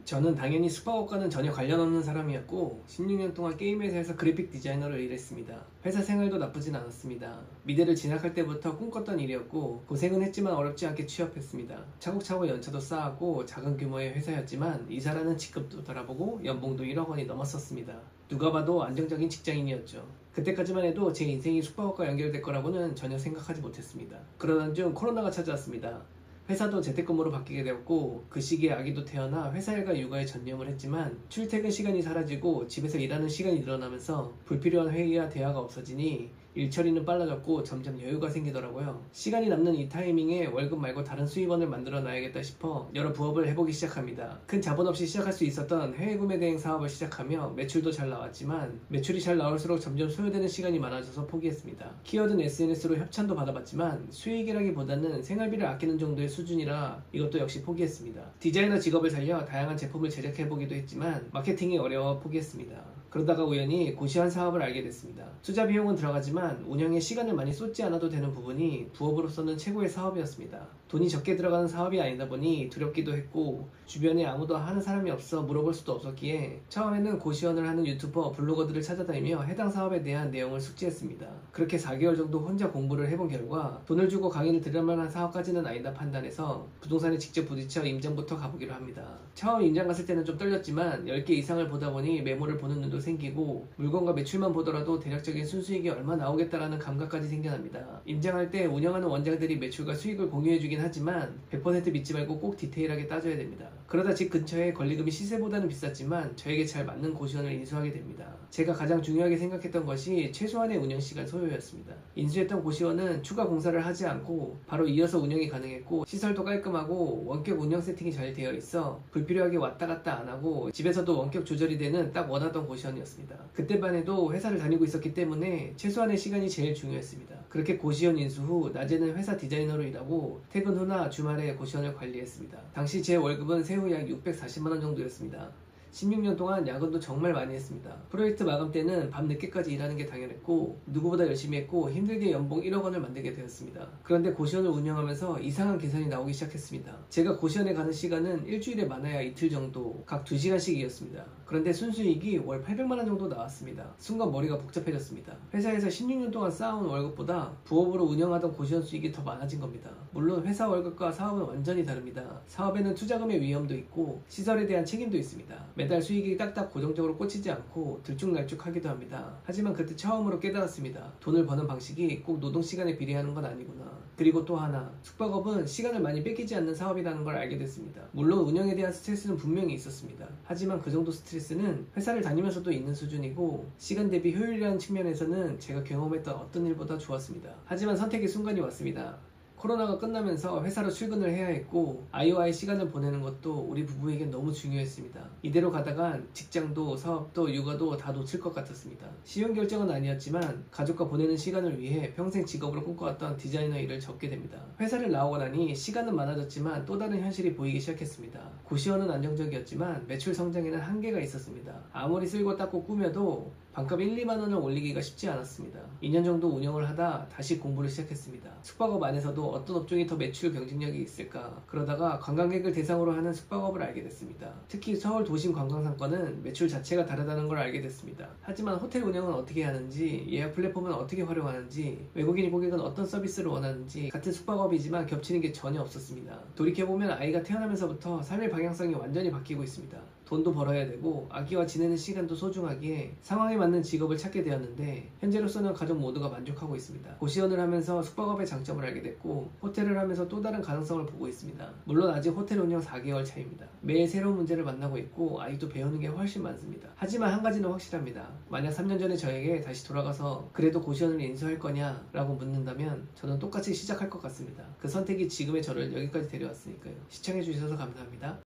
저는 당연히 숙박업과는 전혀 관련 없는 사람이었고 16년 동안 게임 회사에서 그래픽 디자이너로 일했습니다. 회사 생활도 나쁘진 않았습니다. 미대를 진학할 때부터 꿈꿨던 일이었고 고생은 했지만 어렵지 않게 취업했습니다. 차곡차곡 연차도 쌓았고 작은 규모의 회사였지만 이사라는 직급도 돌아보고 연봉도 1억 원이 넘었었습니다. 누가 봐도 안정적인 직장인이었죠. 그때까지만 해도 제 인생이 숙박업과 연결될 거라고는 전혀 생각하지 못했습니다. 그러던 중 코로나가 찾아왔습니다. 회사도 재택근무로 바뀌게 되었고 그 시기에 아기도 태어나 회사 일과 육아에 전념을 했지만 출퇴근 시간이 사라지고 집에서 일하는 시간이 늘어나면서 불필요한 회의와 대화가 없어지니 일 처리는 빨라졌고 점점 여유가 생기더라고요. 시간이 남는 이 타이밍에 월급 말고 다른 수입원을 만들어 놔야겠다 싶어 여러 부업을 해보기 시작합니다. 큰 자본 없이 시작할 수 있었던 해외 구매 대행 사업을 시작하며 매출도 잘 나왔지만 매출이 잘 나올수록 점점 소요되는 시간이 많아져서 포기했습니다. 키워든 SNS로 협찬도 받아봤지만 수익이라기보다는 생활비를 아끼는 정도의 수준이라 이것도 역시 포기했습니다. 디자이너 직업을 살려 다양한 제품을 제작해보기도 했지만 마케팅이 어려워 포기했습니다. 그러다가 우연히 고시원 사업을 알게 됐습니다. 투자 비용은 들어가지만 운영에 시간을 많이 쏟지 않아도 되는 부분이 부업으로서는 최고의 사업이었습니다. 돈이 적게 들어가는 사업이 아니다 보니 두렵기도 했고 주변에 아무도 하는 사람이 없어 물어볼 수도 없었기에 처음에는 고시원을 하는 유튜버, 블로거들을 찾아다니며 해당 사업에 대한 내용을 숙지했습니다. 그렇게 4개월 정도 혼자 공부를 해본 결과 돈을 주고 강의를 들을 만한 사업까지는 아니다 판단해서 부동산에 직접 부딪혀 임장부터 가보기로 합니다. 처음 임장 갔을 때는 좀 떨렸지만 10개 이상을 보다 보니 매물을 보는 눈도 생기고 물건과 매출만 보더라도 대략적인 순수익이 얼마 나오겠다라는 감각까지 생겨납니다. 임장할 때 운영하는 원장들이 매출과 수익을 공유해주긴 하지만 100% 믿지 말고 꼭 디테일하게 따져야 됩니다. 그러다 집 근처에 권리금이 시세보다는 비쌌지만 저에게 잘 맞는 고시원을 인수하게 됩니다. 제가 가장 중요하게 생각했던 것이 최소한의 운영시간 소요였습니다. 인수했던 고시원은 추가 공사를 하지 않고 바로 이어서 운영이 가능했고 시설도 깔끔하고 원격 운영 세팅이 잘 되어 있어 불필요하게 왔다 갔다 안 하고 집에서도 원격 조절이 되는 딱 원하던 고시원이었습니다. 그때만 해도 회사를 다니고 있었기 때문에 최소한의 시간이 제일 중요했습니다. 그렇게 고시원 인수 후 낮에는 회사 디자이너로 일하고 퇴근 후나 주말에 고시원을 관리했습니다. 당시 제 월급은 세후 약 640만원 정도였습니다. 16년 동안 야근도 정말 많이 했습니다. 프로젝트 마감 때는 밤 늦게까지 일하는 게 당연했고 누구보다 열심히 했고 힘들게 연봉 1억 원을 만들게 되었습니다. 그런데 고시원을 운영하면서 이상한 계산이 나오기 시작했습니다. 제가 고시원에 가는 시간은 일주일에 많아야 이틀 정도 각 2시간씩이었습니다. 그런데 순수익이 월 800만원 정도 나왔습니다. 순간 머리가 복잡해졌습니다. 회사에서 16년 동안 쌓아온 월급보다 부업으로 운영하던 고시원 수익이 더 많아진 겁니다. 물론 회사 월급과 사업은 완전히 다릅니다. 사업에는 투자금의 위험도 있고 시설에 대한 책임도 있습니다. 매달 수익이 딱딱 고정적으로 꽂히지 않고 들쭉날쭉하기도 합니다. 하지만 그때 처음으로 깨달았습니다. 돈을 버는 방식이 꼭 노동시간에 비례하는 건 아니구나. 그리고 또 하나, 숙박업은 시간을 많이 뺏기지 않는 사업이라는 걸 알게 됐습니다. 물론 운영에 대한 스트레스는 분명히 있었습니다. 하지만 그 정도 스트레스는 회사를 다니면서도 있는 수준이고 시간 대비 효율이라는 측면에서는 제가 경험했던 어떤 일보다 좋았습니다. 하지만 선택의 순간이 왔습니다. 코로나가 끝나면서 회사로 출근을 해야 했고 아이와의 시간을 보내는 것도 우리 부부에겐 너무 중요했습니다. 이대로 가다간 직장도 사업도 육아도 다 놓칠 것 같았습니다. 쉬운 결정은 아니었지만 가족과 보내는 시간을 위해 평생 직업으로 꿈꿔왔던 디자이너 일을 접게 됩니다. 회사를 나오고 나니 시간은 많아졌지만 또 다른 현실이 보이기 시작했습니다. 고시원은 안정적이었지만 매출 성장에는 한계가 있었습니다. 아무리 쓸고 닦고 꾸며도 반값 1, 2만원을 올리기가 쉽지 않았습니다. 2년 정도 운영을 하다 다시 공부를 시작했습니다. 숙박업 안에서도 어떤 업종이 더 매출 경쟁력이 있을까? 그러다가 관광객을 대상으로 하는 숙박업을 알게 됐습니다. 특히 서울 도심 관광상권은 매출 자체가 다르다는 걸 알게 됐습니다. 하지만 호텔 운영은 어떻게 하는지, 예약 플랫폼은 어떻게 활용하는지, 외국인 고객은 어떤 서비스를 원하는지 같은 숙박업이지만 겹치는 게 전혀 없었습니다. 돌이켜보면 아이가 태어나면서부터 삶의 방향성이 완전히 바뀌고 있습니다. 돈도 벌어야 되고 아기와 지내는 시간도 소중하기에 상황에 맞는 직업을 찾게 되었는데 현재로서는 가족 모두가 만족하고 있습니다. 고시원을 하면서 숙박업의 장점을 알게 됐고 호텔을 하면서 또 다른 가능성을 보고 있습니다. 물론 아직 호텔 운영 4개월 차입니다. 매일 새로운 문제를 만나고 있고 아직도 배우는 게 훨씬 많습니다. 하지만 한 가지는 확실합니다. 만약 3년 전에 저에게 다시 돌아가서 그래도 고시원을 인수할 거냐 라고 묻는다면 저는 똑같이 시작할 것 같습니다. 그 선택이 지금의 저를 여기까지 데려왔으니까요. 시청해주셔서 감사합니다.